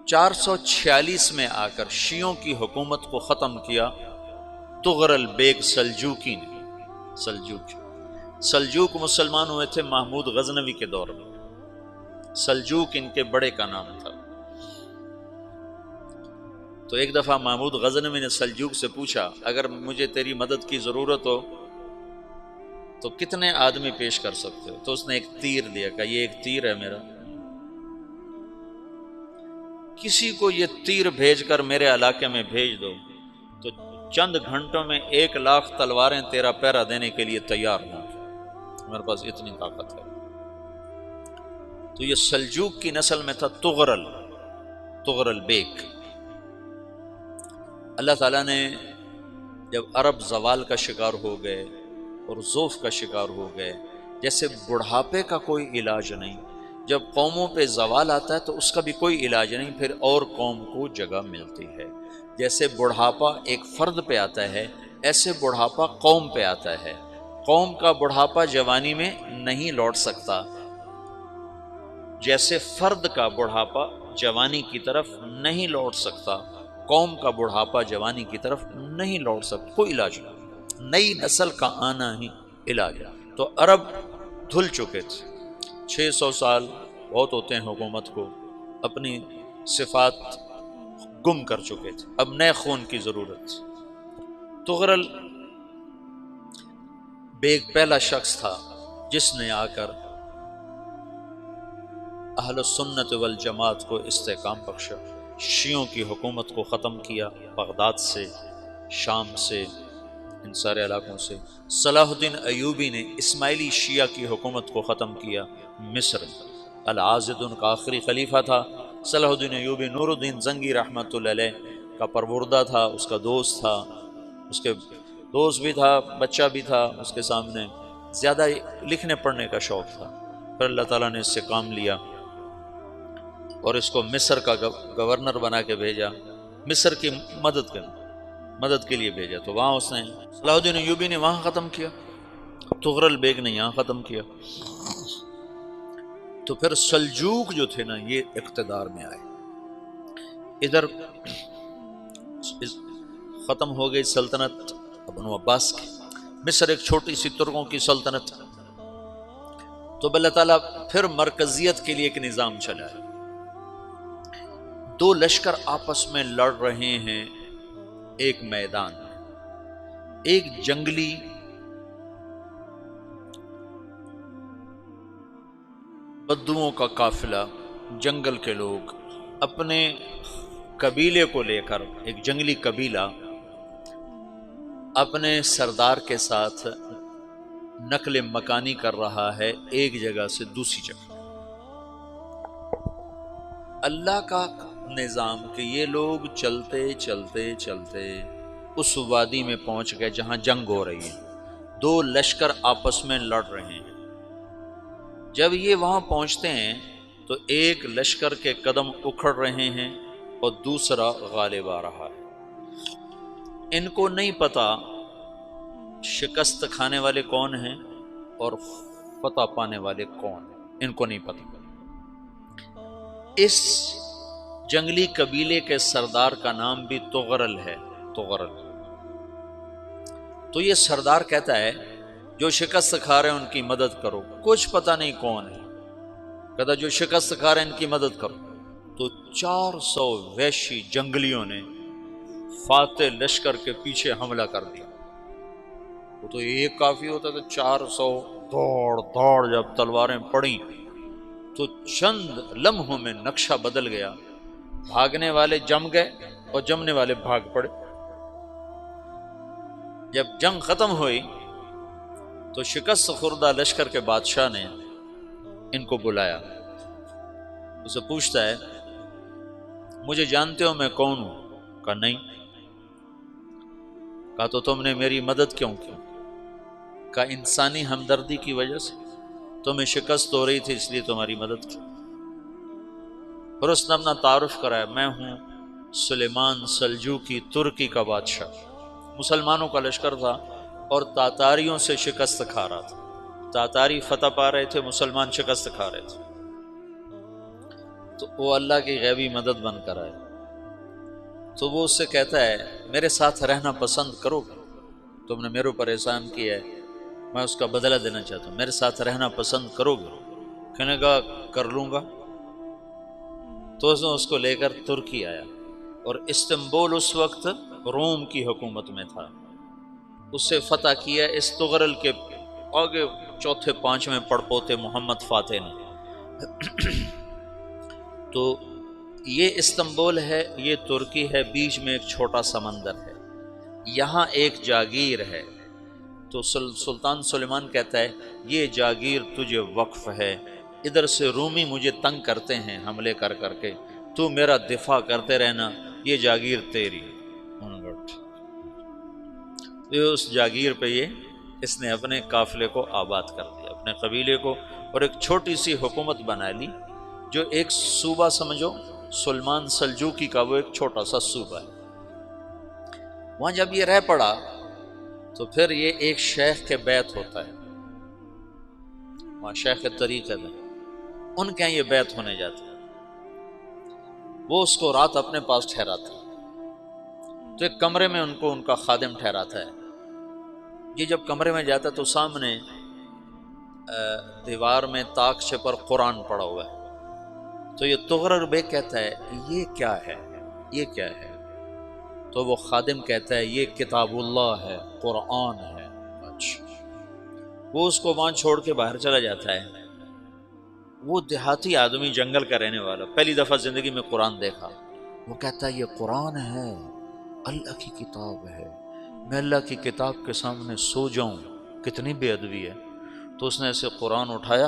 446 میں آ کر شیعوں کی حکومت کو ختم کیا تغرل بیگ سلجوکی نے۔ سلجوک مسلمان ہوئے تھے محمود غزنوی کے دور میں، سلجوک ان کے بڑے کا نام تھا۔ تو ایک دفعہ محمود غزنوی نے سلجوک سے پوچھا اگر مجھے تیری مدد کی ضرورت ہو تو کتنے آدمی پیش کر سکتے ہو؟ تو اس نے ایک تیر دیا، کہا یہ ایک تیر ہے میرا، کسی کو یہ تیر بھیج کر میرے علاقے میں بھیج دو تو چند گھنٹوں میں 1,00,000 تلواریں تیرا پہرا دینے کے لیے تیار ہوں، میرے پاس اتنی طاقت ہے۔ تو یہ سلجوک کی نسل میں تھا تغرل بیگ۔ اللہ تعالیٰ نے جب عرب زوال کا شکار ہو گئے اور ضعف کا شکار ہو گئے، جیسے بڑھاپے کا کوئی علاج نہیں، جب قوموں پہ زوال آتا ہے تو اس کا بھی کوئی علاج نہیں، پھر اور قوم کو جگہ ملتی ہے۔ جیسے بڑھاپا ایک فرد پہ آتا ہے، ایسے بڑھاپا قوم پہ آتا ہے۔ قوم کا بڑھاپا جوانی میں نہیں لوٹ سکتا، جیسے فرد کا بڑھاپا جوانی کی طرف نہیں لوٹ سکتا، قوم کا بڑھاپا جوانی کی طرف نہیں لوٹ سکتا، کوئی علاج نہیں، نئی نسل کا آنا ہی علاج ہے۔ تو عرب دھل چکے تھے، 600 سال بہت ہوتے ہیں حکومت کو، اپنی صفات گم کر چکے تھے، اب نئے خون کی ضرورت تھی۔ تغرل بیگ پہلا شخص تھا جس نے آ کر اہل سنت والجماعت کو استحکام بخشا، شیعوں کی حکومت کو ختم کیا، بغداد سے، شام سے، ان سارے علاقوں سے۔ صلاح الدین ایوبی نے اسماعیلی شیعہ کی حکومت کو ختم کیا، مصر۔ العاضد ان کا آخری خلیفہ تھا۔ صلاح الدین ایوبی نور الدین زنگی رحمۃ اللہ علیہ کا پروردہ تھا، اس کا دوست تھا، اس کے دوست بھی تھا، بچہ بھی تھا اس کے سامنے، زیادہ لکھنے پڑھنے کا شوق تھا۔ پھر اللہ تعالیٰ نے اس سے کام لیا اور اس کو مصر کا گورنر بنا کے بھیجا، مصر کی مدد کے لیے بھیجا۔ تو وہاں اس نے صلاح الدین ایوبی نے وہاں ختم کیا، تغرل بیگ نے یہاں ختم کیا۔ تو پھر سلجوک جو تھے نا یہ اقتدار میں آئے، ادھر ختم ہو گئی سلطنت بنو عباس کی، مصر ایک چھوٹی سی ترکوں کی سلطنت۔ تو اللہ تعالیٰ پھر مرکزیت کے لیے ایک نظام چلایا، دو لشکر آپس میں لڑ رہے ہیں ایک میدان میں، ایک جنگلی بدوؤں کا قافلہ، جنگل کے لوگ اپنے قبیلے کو لے کر، ایک جنگلی قبیلہ اپنے سردار کے ساتھ نقل مکانی کر رہا ہے ایک جگہ سے دوسری جگہ۔ اللہ کا نظام کہ یہ لوگ چلتے چلتے چلتے اس وادی میں پہنچ گئے جہاں جنگ ہو رہی ہے، دو لشکر آپس میں لڑ رہے ہیں۔ جب یہ وہاں پہنچتے ہیں تو ایک لشکر کے قدم اکھڑ رہے ہیں اور دوسرا غالب آ رہا ہے۔ ان کو نہیں پتا شکست کھانے والے کون ہیں اور فتح پانے والے کون ہیں، ان کو نہیں پتا۔ اس جنگلی قبیلے کے سردار کا نام بھی تغرل ہے، تغرل۔ تو یہ سردار کہتا ہے جو شکست کھا رہے ہیں ان کی مدد کرو، کچھ پتہ نہیں کون ہے، کہتا جو شکست کھا رہے ہیں ان کی مدد کرو۔ تو 400 وحشی جنگلیوں نے فاتح لشکر کے پیچھے حملہ کر دیا۔ وہ تو ایک کافی ہوتا تھا، 400 دوڑ جب تلواریں پڑیں تو چند لمحوں میں نقشہ بدل گیا، بھاگنے والے جم گئے اور جمنے والے بھاگ پڑے۔ جب جنگ ختم ہوئی تو شکست خوردہ لشکر کے بادشاہ نے ان کو بلایا، اسے پوچھتا ہے مجھے جانتے ہو میں کون ہوں؟ کہا نہیں۔ کہا تو تم نے میری مدد کیوں کی؟ کہا انسانی ہمدردی کی وجہ سے، تمہیں شکست ہو رہی تھی اس لیے تمہاری مدد کی۔ پھر اس نے اپنا تعارف کرایا، میں ہوں سلیمان سلجوکی، ترکی کا بادشاہ۔ مسلمانوں کا لشکر تھا اور تاتاریوں سے شکست کھا رہا تھا، تاتاری فتح پا رہے تھے، مسلمان شکست کھا رہے تھے۔ تو وہ اللہ کی غیبی مدد بن کر آئے، تو وہ اس سے کہتا ہے میرے ساتھ رہنا پسند کرو گے؟ تم نے میرے اوپر احسان کیا ہے، میں اس کا بدلہ دینا چاہتا ہوں، میرے ساتھ رہنا پسند کرو گے؟ کہنے کا کر لوں گا۔ تو اس نے اس کو لے کر ترکی آیا، اور استنبول اس وقت روم کی حکومت میں تھا، اسے فتح کیا اس تغرل کے آگے چوتھے پانچویں پڑپوتے محمد فاتح نے۔ تو یہ استنبول ہے، یہ ترکی ہے، بیچ میں ایک چھوٹا سمندر ہے، یہاں ایک جاگیر ہے۔ تو سلطان سلیمان کہتا ہے یہ جاگیر تجھے وقف ہے، ادھر سے رومی مجھے تنگ کرتے ہیں حملے کر کر کے، تو میرا دفاع کرتے رہنا، یہ جاگیر تیری۔ اس جاگیر پہ اس نے اپنے قافلے کو آباد کر دیا، اپنے قبیلے کو، اور ایک چھوٹی سی حکومت بنا لی، جو ایک صوبہ سمجھو، سلمان سلجوقی کا وہ ایک چھوٹا سا صوبہ ہے۔ وہاں جب یہ رہ پڑا تو پھر یہ ایک شیخ کے بیت ہوتا ہے، وہاں شیخ طریقہ ہے، ان کے یہ بیت ہونے جاتا ہے، وہ اس کو رات اپنے پاس ٹھہراتا ہے، تو ایک کمرے میں ان کو ان کا خادم ٹھہراتا ہے۔ یہ جب کمرے میں جاتا ہے تو سامنے دیوار میں طاقچے پر قرآن پڑا ہوا ہے، تو یہ تغرل بیگ کہتا ہے یہ کیا ہے، یہ کیا ہے؟ تو وہ خادم کہتا ہے یہ کتاب اللہ ہے، قرآن ہے۔ اچھا، وہ اس کو وہاں چھوڑ کے باہر چلا جاتا ہے۔ وہ دیہاتی آدمی، جنگل کا رہنے والا، پہلی دفعہ زندگی میں قرآن دیکھا، وہ کہتا ہے یہ قرآن ہے، اللہ کی کتاب ہے، میں اللہ کی کتاب کے سامنے سو جاؤں، کتنی بے ادبی ہے۔ تو اس نے ایسے قرآن اٹھایا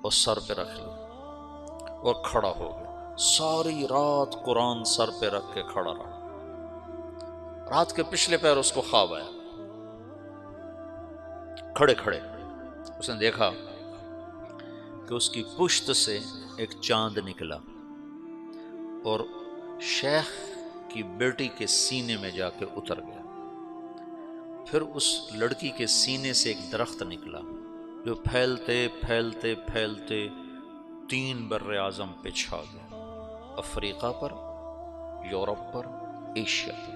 اور سر پہ رکھ لیا اور کھڑا ہو گیا، ساری رات قرآن سر پہ رکھ کے کھڑا رہا۔ رات کے پچھلے پہر اس کو خواب آیا، کھڑے کھڑے اس نے دیکھا کہ اس کی پشت سے ایک چاند نکلا اور شیخ کی بیٹی کے سینے میں جا کے اتر گیا۔ پھر اس لڑکی کے سینے سے ایک درخت نکلا جو پھیلتے پھیلتے پھیلتے 3 بر اعظم پہ چھا گیا، افریقہ پر، یورپ پر، ایشیا پر۔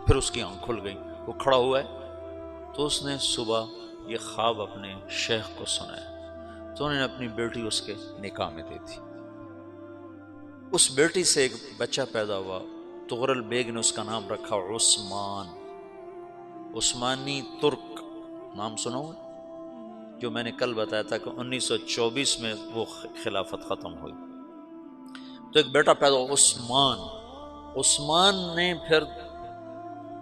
پھر اس کی آنکھ کھل گئی، وہ کھڑا ہوا ہے، تو اس نے صبح یہ خواب اپنے شیخ کو سنایا، تو انہوں نے اپنی بیٹی اس کے نکاح میں دے دی۔ اس بیٹی سے ایک بچہ پیدا ہوا، تغرل بیگ نے اس کا نام رکھا عثمان، عثمانی ترک نام سنا ہوا، جو میں نے کل بتایا تھا کہ 1924 میں وہ خلافت ختم ہوئی۔ تو ایک بیٹا پیدا ہوا عثمان۔ عثمان نے پھر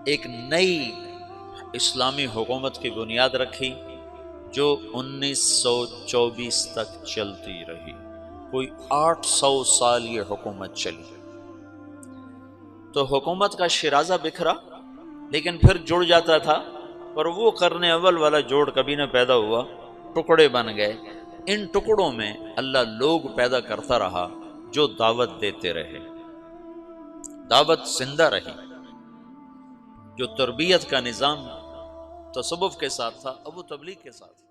ایک نئی اسلامی حکومت کی بنیاد رکھی جو 1924 تک چلتی رہی، کوئی 800 سال یہ حکومت چلی۔ تو حکومت کا شیرازہ بکھرا لیکن پھر جڑ جاتا تھا، پر وہ کرنے اول والا جوڑ کبھی نہ پیدا ہوا، ٹکڑے بن گئے۔ ان ٹکڑوں میں اللہ لوگ پیدا کرتا رہا جو دعوت دیتے رہے، دعوت زندہ رہی۔ جو تربیت کا نظام تصوف کے ساتھ تھا اب وہ تبلیغ کے ساتھ۔